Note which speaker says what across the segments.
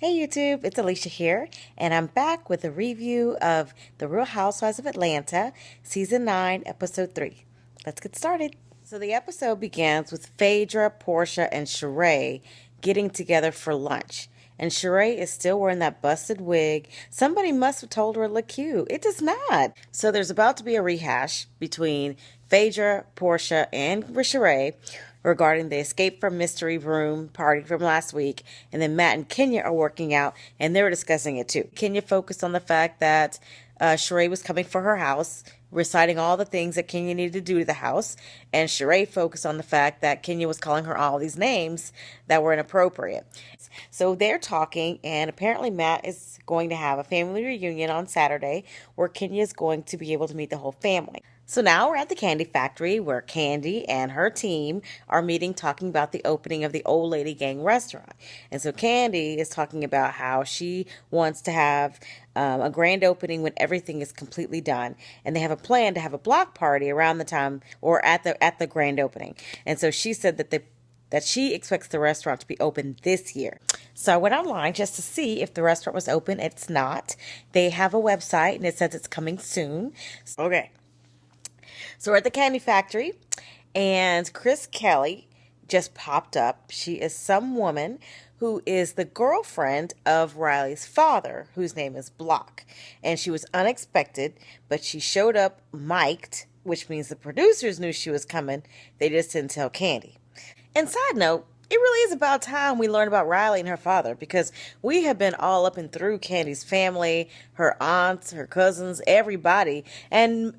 Speaker 1: Hey YouTube, it's Alicia here, and I'm back with a review of The Real Housewives of Atlanta, Season 9, Episode 3. Let's get started. So the episode begins with Phaedra, Porsha, and Sheree getting together for lunch. And Sheree is still wearing that busted wig. Somebody must have told her it looked cute. It does not. So there's about to be a rehash between Phaedra, Porsha, and Sheree regarding the escape from mystery room party from last week. And then Matt and Kenya are working out, and they're discussing it too. Kenya focused on the fact that Sheree was coming for her house, reciting all the things that Kenya needed to do to the house. And Sheree focused on the fact that Kenya was calling her all these names that were inappropriate. So they're talking, and apparently Matt is going to have a family reunion on Saturday where Kenya is going to be able to meet the whole family. So now we're at the candy factory where Candy and her team are meeting, talking about the opening of the Old Lady Gang restaurant. And so Candy is talking about how she wants to have a grand opening when everything is completely done, and they have a plan to have a block party around the time or at the grand opening. And so she said that she expects the restaurant to be open this year. So I went online just to see if the restaurant was open. It's not. They have a website and it says it's coming soon. Okay. So we're at the candy factory, and Chris Kelly just popped up. She is some woman who is the girlfriend of Riley's father, whose name is Block. And she was unexpected, but she showed up mic'd, which means the producers knew she was coming. They just didn't tell Candy. And side note, it really is about time we learn about Riley and her father, because we have been all up and through Candy's family, her aunts, her cousins, everybody. And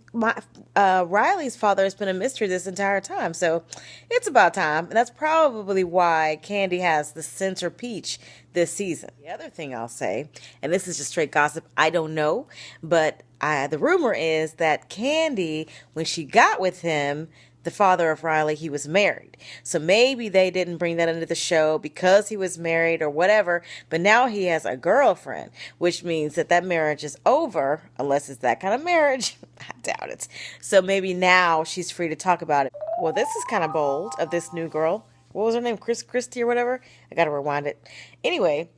Speaker 1: Riley's father has been a mystery this entire time. So it's about time. And that's probably why Candy has the center peach this season. The other thing I'll say, and this is just straight gossip, I don't know, but the rumor is that Candy, when she got with him, the father of Riley, he was married. So maybe they didn't bring that into the show because he was married or whatever, but now he has a girlfriend, which means that marriage is over, unless it's that kind of marriage. I doubt it. So maybe now she's free to talk about it. Well, this is kind of bold of this new girl. What was her name? Christy or whatever? I gotta rewind it. Anyway,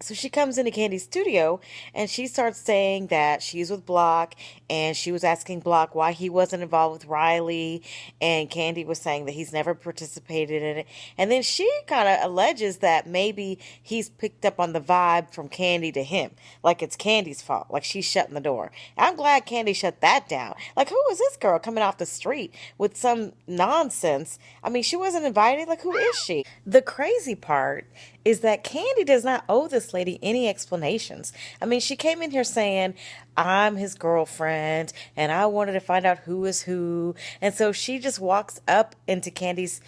Speaker 1: so she comes into Candy's studio and she starts saying that she's with Block, and she was asking Block why he wasn't involved with Riley, and Candy was saying that he's never participated in it. And then she kind of alleges that maybe he's picked up on the vibe from Candy to him, like it's Candy's fault, like she's shutting the door. I'm glad Candy shut that down. Like, who is this girl coming off the street with some nonsense? I mean, she wasn't invited. Like, who is she? The crazy part is that Candy does not owe this lady any explanations. I mean, she came in here saying, I'm his girlfriend, and I wanted to find out who is who. And so she just walks up into Candy's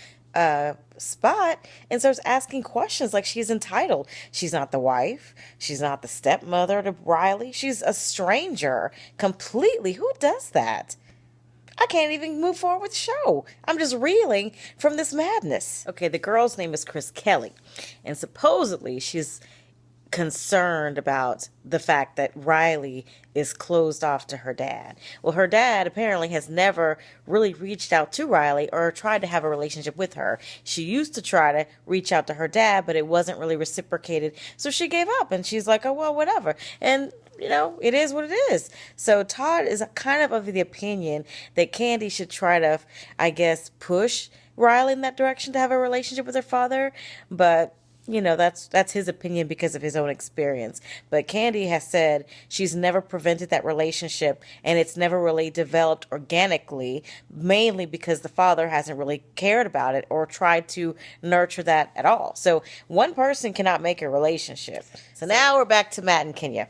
Speaker 1: spot and starts asking questions like she's entitled. She's not the wife. She's not the stepmother to Riley. She's a stranger completely. Who does that? I can't even move forward with the show. I'm just reeling from this madness. Okay, the girl's name is Chris Kelly, and supposedly she's concerned about the fact that Riley is closed off to her dad. Well, her dad apparently has never really reached out to Riley or tried to have a relationship with her. She used to try to reach out to her dad, but it wasn't really reciprocated. So she gave up, and she's like, oh, well, whatever. And you know, it is what it is. So Todd is kind of the opinion that Candy should try to, I guess, push Riley in that direction to have a relationship with her father. But, you know, that's his opinion because of his own experience. But Candy has said she's never prevented that relationship, and it's never really developed organically, mainly because the father hasn't really cared about it or tried to nurture that at all. So one person cannot make a relationship. So now we're back to Matt and Kenya.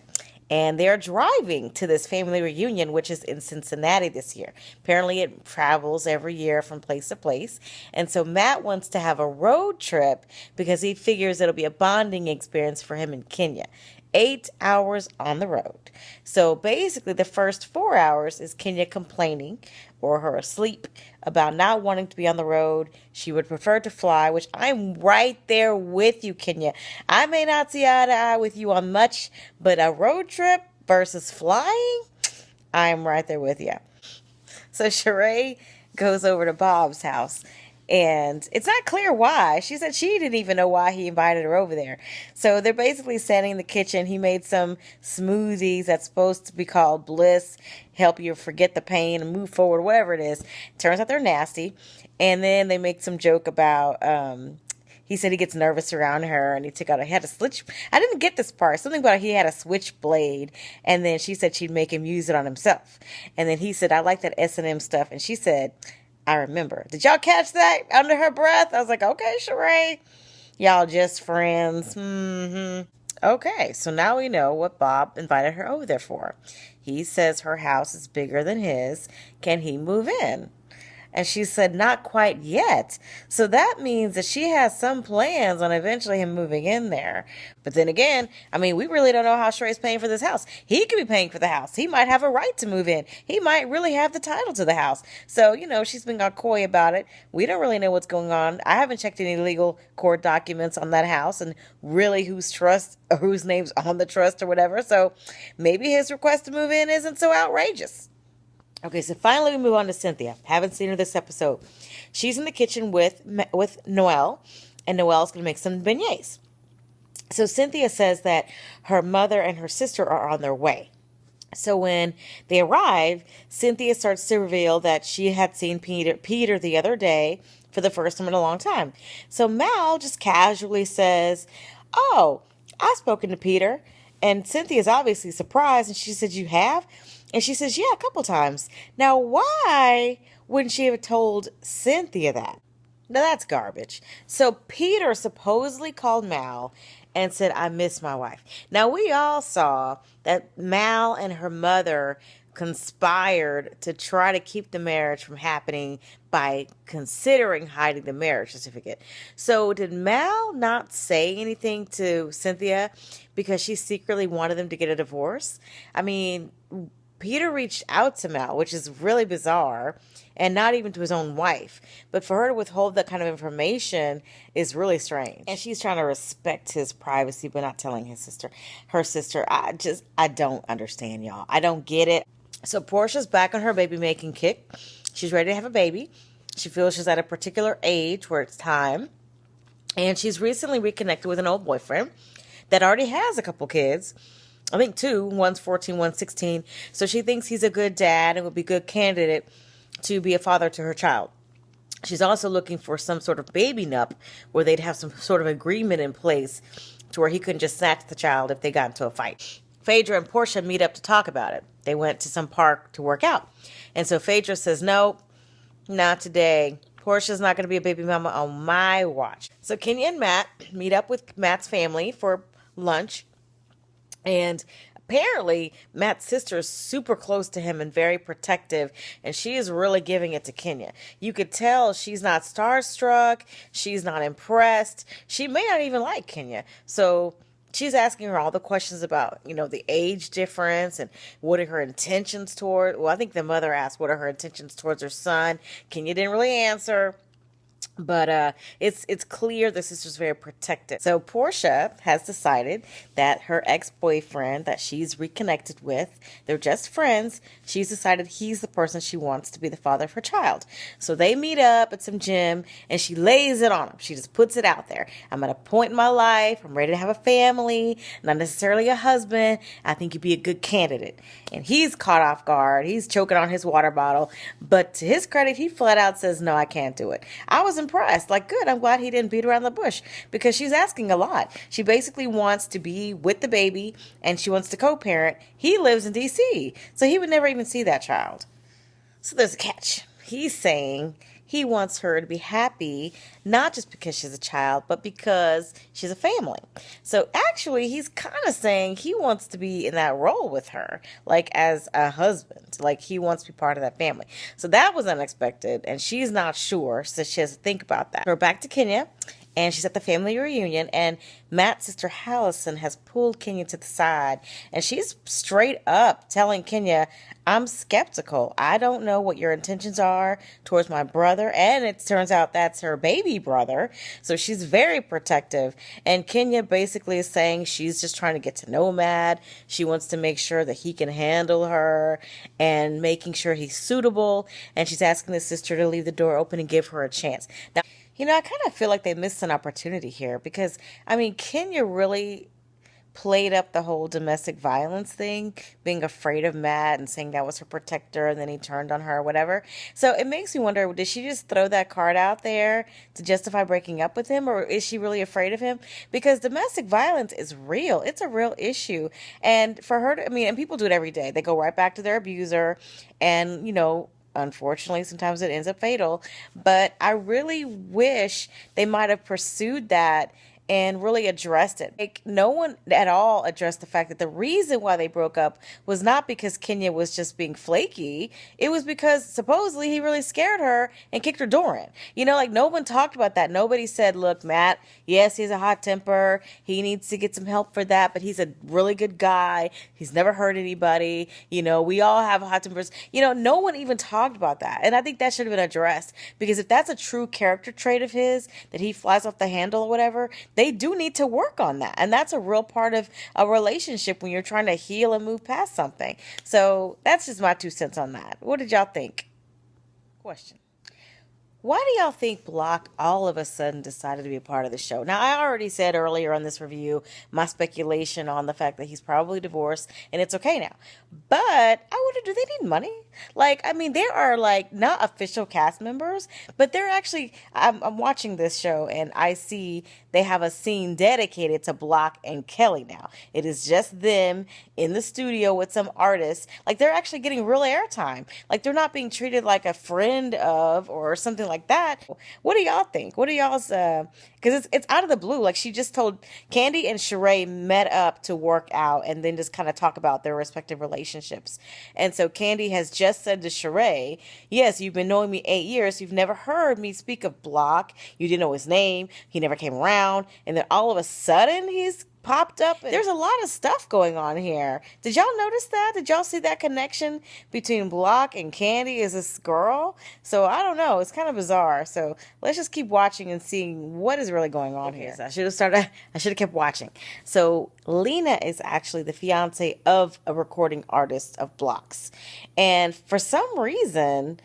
Speaker 1: And they're driving to this family reunion, which is in Cincinnati this year. Apparently it travels every year from place to place. And so Matt wants to have a road trip because he figures it'll be a bonding experience for him and Kenya. 8 hours on the road. So basically the first 4 hours is Kenya complaining or her asleep about not wanting to be on the road. She would prefer to fly, which I'm right there with you, Kenya. I may not see eye to eye with you on much, but a road trip versus flying, I'm right there with you. So Sheree goes over to Bob's house, And it's not clear why. She said she didn't even know why he invited her over there. So they're basically standing in the kitchen. He made some smoothies that's supposed to be called Bliss, help you forget the pain and move forward, whatever it is. Turns out they're nasty. And then they make some joke about, he said he gets nervous around her, and he had a switch. I didn't get this part. Something about he had a switchblade, and then she said she'd make him use it on himself. And then he said, I like that S&M stuff. And she said, I remember. Did y'all catch that under her breath? I was like, okay, Sheree. Y'all just friends. Okay, so now we know what Bob invited her over there for. He says her house is bigger than his. Can he move in? And she said, not quite yet. So that means that she has some plans on eventually him moving in there. But then again, I mean, we really don't know how Sheray's paying for this house. He could be paying for the house. He might have a right to move in. He might really have the title to the house. So, she's been all coy about it. We don't really know what's going on. I haven't checked any legal court documents on that house and really whose name's on the trust or whatever. So maybe his request to move in isn't so outrageous. Okay, so finally we move on to Cynthia. Haven't seen her this episode. She's in the kitchen with Noelle, and Noelle's going to make some beignets. So Cynthia says that her mother and her sister are on their way. So when they arrive, Cynthia starts to reveal that she had seen Peter the other day for the first time in a long time. So Mal just casually says, oh, I've spoken to Peter. And Cynthia's obviously surprised, and she said, you have? And she says, yeah, a couple times. Now, why wouldn't she have told Cynthia that? Now, that's garbage. So Peter supposedly called Mal and said, I miss my wife. Now, we all saw that Mal and her mother conspired to try to keep the marriage from happening by considering hiding the marriage certificate. So did Mal not say anything to Cynthia because she secretly wanted them to get a divorce? I mean, Peter reached out to Mal, which is really bizarre, and not even to his own wife. But for her to withhold that kind of information is really strange. And she's trying to respect his privacy, but not telling her sister. I don't understand, y'all. I don't get it. So Porsha's back on her baby making kick. She's ready to have a baby. She feels she's at a particular age where it's time. And she's recently reconnected with an old boyfriend that already has a couple kids. I think 2, one's 14, one's 16. So she thinks he's a good dad and would be a good candidate to be a father to her child. She's also looking for some sort of baby nup where they'd have some sort of agreement in place to where he couldn't just snatch the child if they got into a fight. Phaedra and Porsha meet up to talk about it. They went to some park to work out. And so Phaedra says, no, not today. Portia's not going to be a baby mama on my watch. So Kenya and Matt meet up with Matt's family for lunch. And apparently, Matt's sister is super close to him and very protective, and she is really giving it to Kenya. You could tell she's not starstruck, she's not impressed, she may not even like Kenya. So she's asking her all the questions about, the age difference and what are her intentions toward. Well, I think the mother asked what are her intentions towards her son. Kenya didn't really answer. But it's clear the sister's very protective. So Porsha has decided that her ex-boyfriend that she's reconnected with, they're just friends. She's decided he's the person she wants to be the father of her child. So they meet up at some gym, and she lays it on him. She just puts it out there. I'm at a point in my life. I'm ready to have a family, not necessarily a husband. I think you'd be a good candidate. And he's caught off guard. He's choking on his water bottle. But to his credit, he flat out says, no, I can't do it. I was impressed. Like, good. I'm glad he didn't beat around the bush because she's asking a lot. She basically wants to be with the baby and she wants to co-parent. He lives in D.C., so he would never even see that child. So there's a catch. He's saying he wants her to be happy, not just because she's a child, but because she's a family. So actually, he's kind of saying he wants to be in that role with her, like as a husband, like he wants to be part of that family. So that was unexpected, and she's not sure, so she has to think about that. We're back to Kenya, and she's at the family reunion, and Matt's sister Allison has pulled Kenya to the side, and she's straight up telling Kenya, I'm skeptical. I don't know what your intentions are towards my brother. And it turns out that's her baby brother. So she's very protective. And Kenya basically is saying she's just trying to get to know Matt. She wants to make sure that he can handle her and making sure he's suitable. And she's asking the sister to leave the door open and give her a chance. Now, I kind of feel like they missed an opportunity here because, Kenya really played up the whole domestic violence thing, being afraid of Matt and saying that was her protector, and then he turned on her or whatever. So it makes me wonder, did she just throw that card out there to justify breaking up with him, or is she really afraid of him? Because domestic violence is real. It's a real issue. And for her to, and people do it every day. They go right back to their abuser, and, unfortunately, sometimes it ends up fatal. But I really wish they might have pursued that and really addressed it. Like, no one at all addressed the fact that the reason why they broke up was not because Kenya was just being flaky. It was because supposedly he really scared her and kicked her door in. No one talked about that. Nobody said, look, Matt, yes, he's a hot temper. He needs to get some help for that, but he's a really good guy. He's never hurt anybody. We all have hot tempers. No one even talked about that. And I think that should have been addressed, because if that's a true character trait of his, that he flies off the handle or whatever, they do need to work on that. And that's a real part of a relationship when you're trying to heal and move past something. So that's just my 2 cents on that. What did y'all think? Question. Why do y'all think Block all of a sudden decided to be a part of the show? Now, I already said earlier on this review my speculation on the fact that he's probably divorced and it's okay now. But I wonder, do they need money? There are not official cast members, but they're actually, I'm watching this show and I see they have a scene dedicated to Block and Kelly now. It is just them in the studio with some artists. They're actually getting real airtime. They're not being treated like a friend of or something like that. What do y'all think? What do y'all's, because it's out of the blue. She just told Candy and Sheree met up to work out and then just kind of talk about their respective relationships. And so Candy has just said to Sheree, yes, you've been knowing me 8 years. You've never heard me speak of Block. You didn't know his name. He never came around. And then all of a sudden he's popped up. There's a lot of stuff going on here. Did y'all notice that? Did y'all see that connection between Block and Candy as this girl? So I don't know. It's kind of bizarre. So let's just keep watching and seeing what is really going on here. So I should have kept watching. So Lena is actually the fiance of a recording artist of Block's. And for some reason,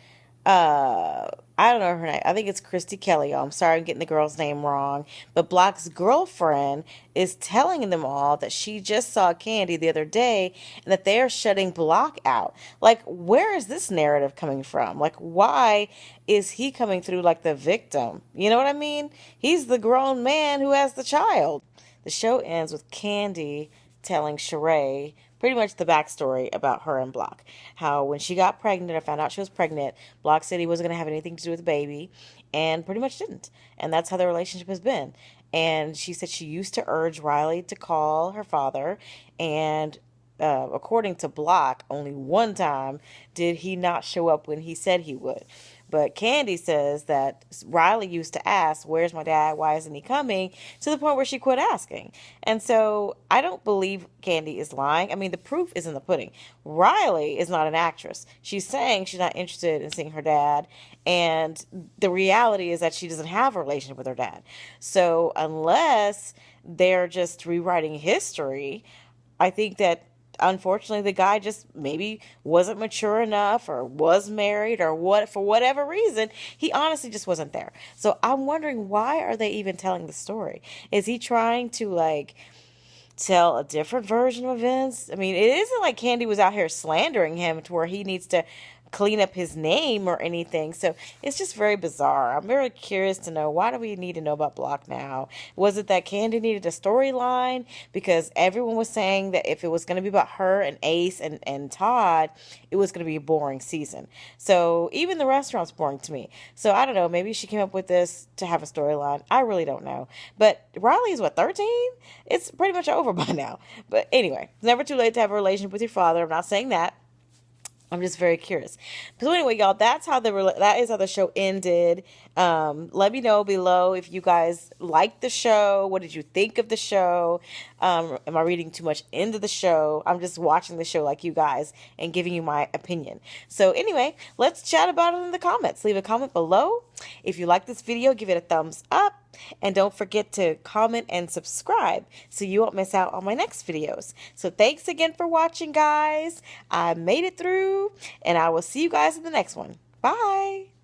Speaker 1: I don't know her name. I think it's Christy Kelly. I'm sorry I'm getting the girl's name wrong. But Block's girlfriend is telling them all that she just saw Candy the other day and that they're shutting Block out. Where is this narrative coming from? Why is he coming through like the victim? You know what I mean? He's the grown man who has the child. The show ends with Candy telling Sheree pretty much the backstory about her and Block. How when she got pregnant or found out she was pregnant, Block said he wasn't going to have anything to do with the baby and pretty much didn't. And that's how their relationship has been. And she said she used to urge Riley to call her father, and according to Block, only one time did he not show up when he said he would. But Candy says that Riley used to ask, where's my dad? Why isn't he coming? To the point where she quit asking. And so I don't believe Candy is lying. The proof is in the pudding. Riley is not an actress. She's saying she's not interested in seeing her dad. And the reality is that she doesn't have a relationship with her dad. So unless they're just rewriting history, I think that unfortunately the guy just maybe wasn't mature enough or was married or what, for whatever reason, he honestly just wasn't there. So I'm wondering, why are they even telling the story? Is he trying to tell a different version of events? It isn't like Candy was out here slandering him to where he needs to clean up his name or anything. So it's just very bizarre. I'm very curious to know, why do we need to know about Block now? Was it that Candy needed a storyline? Because everyone was saying that if it was going to be about her and Ace and Todd, it was going to be a boring season. So even the restaurant's boring to me. So I don't know. Maybe she came up with this to have a storyline. I really don't know. But Riley is 13? It's pretty much over by now. But anyway, it's never too late to have a relationship with your father. I'm not saying that. I'm just very curious. So anyway, y'all, that is how the show ended. Let me know below if you guys liked the show. What did you think of the show? Am I reading too much into the show? I'm just watching the show like you guys and giving you my opinion. So anyway, let's chat about it in the comments. Leave a comment below. If you like this video, give it a thumbs up. And don't forget to comment and subscribe so you won't miss out on my next videos. So thanks again for watching, guys. I made it through, and I will see you guys in the next one. Bye.